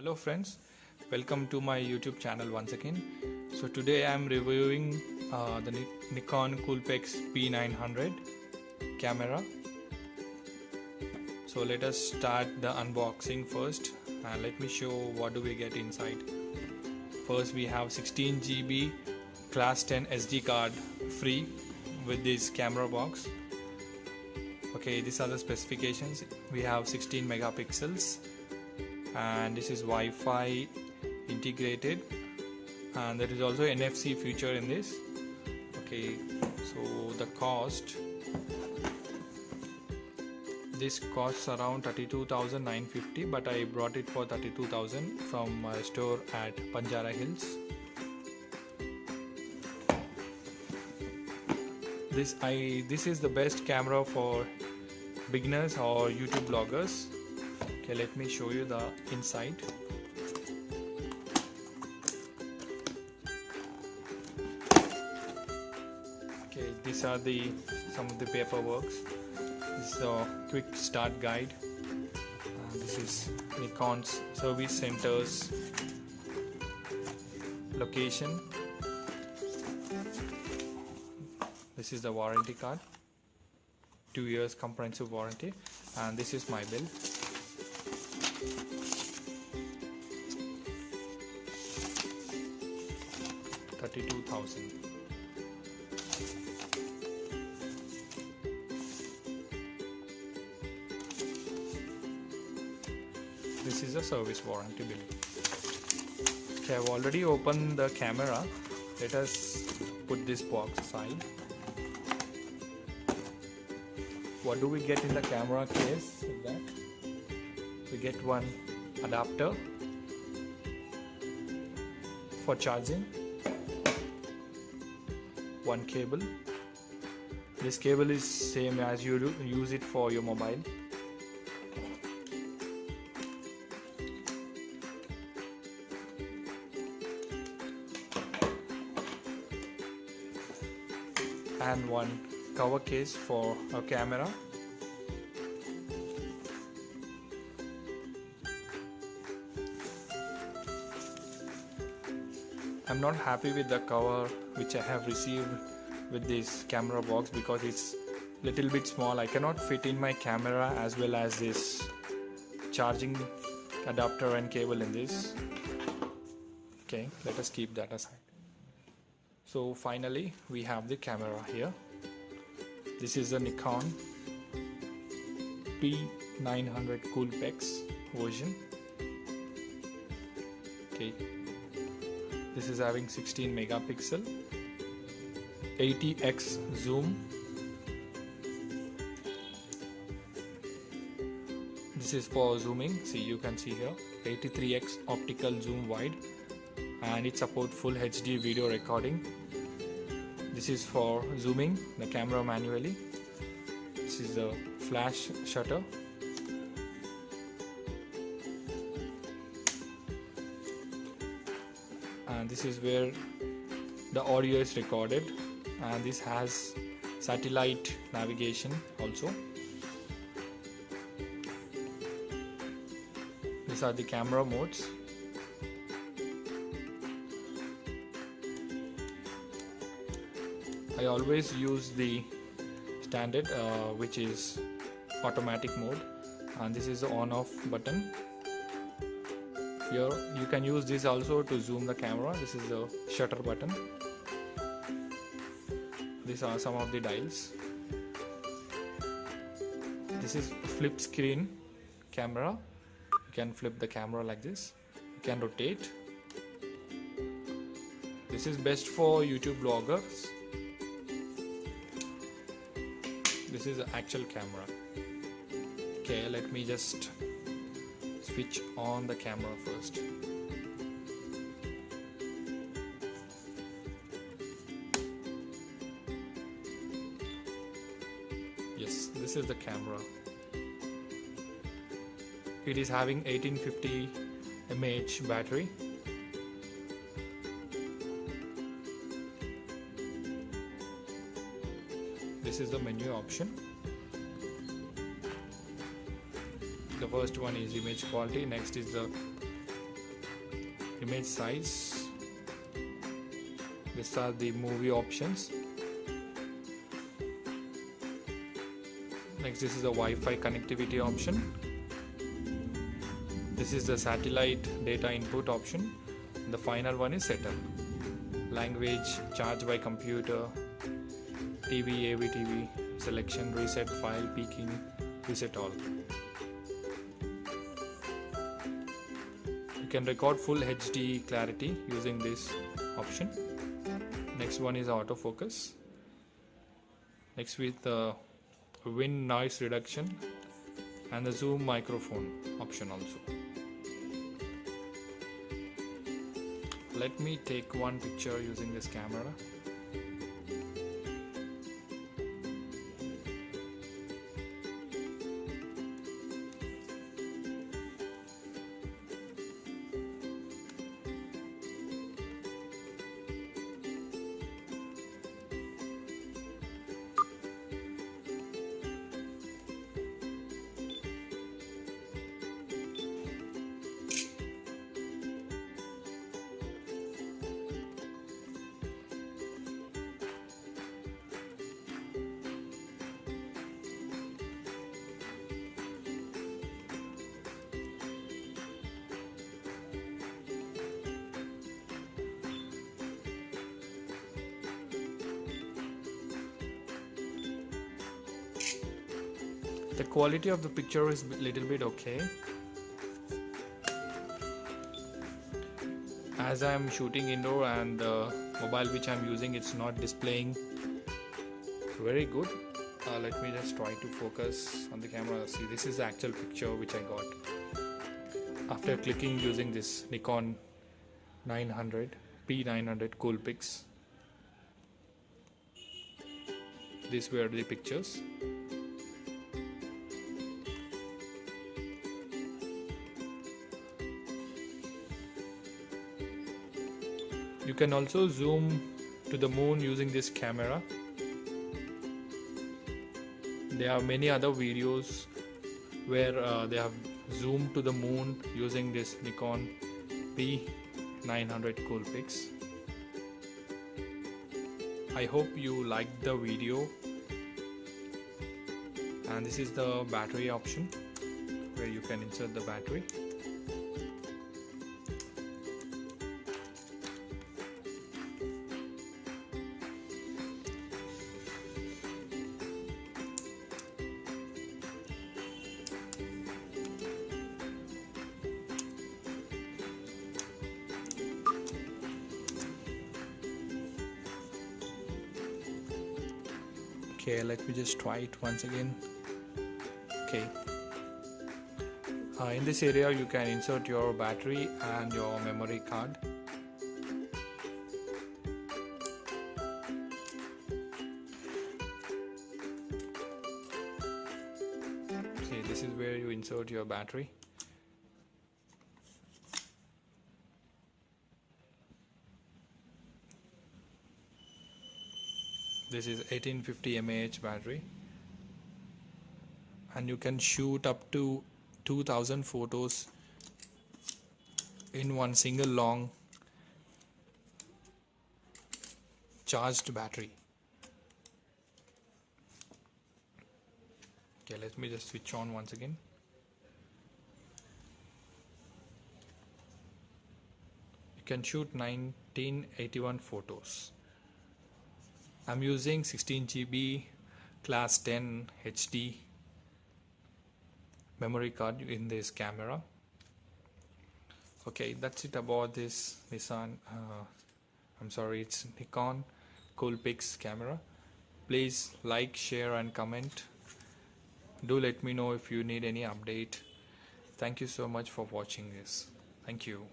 Hello friends, welcome to my YouTube channel once again. So today I am reviewing the Nikon Coolpix P900 camera. So let us start the unboxing first and let me show what do we get inside. First we have 16 GB class 10 SD card free with this camera box. Okay, these are the specifications. We have 16 megapixels and this is Wi-Fi integrated, and there is also NFC feature in this. Okay, so the cost, this costs around 32,950, but I brought it for 32,000 from my store at Banjara Hills. This is the best camera for beginners or YouTube bloggers. Okay, let me show you the inside. Okay, these are some of the paperwork. This is a quick start guide. This is Nikon's service center's location. This is the warranty card, 2 years comprehensive warranty, and this is my bill. $32,000. This is a service warranty bill. Okay, I've already opened the camera. Let us put this box aside. What do we get in the camera case? With that, we get one adapter for charging, one cable. This cable is same as you use it for your mobile. And one cover case for a camera. I'm not happy with the cover which I have received with this camera box because it's little bit small. I cannot fit in my camera as well as this charging adapter and cable in this. Okay, let us keep that aside. So finally we have the camera here. This is the Nikon P900 Coolpix version. Okay, this is having 16 megapixel, 80x zoom. This is for zooming. See, you can see here 83x optical zoom wide, and it supports full HD video recording. This is for zooming the camera manually. This is the flash shutter. And this is where the audio is recorded, and this has satellite navigation also. These are the camera modes. I always use the standard which is automatic mode, and this is the on off button. Here you can use this also to zoom the camera. This is the shutter button. These are some of the dials. This is flip screen camera. You can flip the camera like this. You can rotate. This is best for YouTube bloggers. This is the actual camera. Okay, let me just switch on the camera first. Yes, this is the camera. It is having 1850 mAh battery. This is the menu option. The first one is image quality, next is the image size. These are the movie options. Next, this is the Wi-Fi connectivity option. This is the satellite data input option. The final one is setup. Language, charge by computer, TV, AVTV, selection, reset, file, peaking, reset all. You can record full HD clarity using this option. Next one is autofocus. Next with the wind noise reduction and the zoom microphone option also. Let me take one picture using this camera. The quality of the picture is a little bit okay. As I am shooting indoor and the mobile which I am using, it's not displaying very good. Let me just try to focus on the camera. See, this is the actual picture which I got after clicking using this Nikon 900 P900 cool pics. These were the pictures. You can also zoom to the moon using this camera. There are many other videos where they have zoomed to the moon using this Nikon P900 cool pics. I hope you liked the video. And this is the battery option where you can insert the battery. Okay, let me just try it once again. Okay, in this area you can insert your battery and your memory card. See, this is where you insert your battery. This is 1850 mAh battery, and you can shoot up to 2000 photos in one single long charged battery. Okay, let me just switch on once again. You can shoot 1981 photos. I'm using 16 GB class 10 HD memory card in this camera. Okay, that's it about this Nissan it's Nikon Coolpix camera. Please like, share and comment. Do let me know if you need any update. Thank you so much for watching this. Thank you.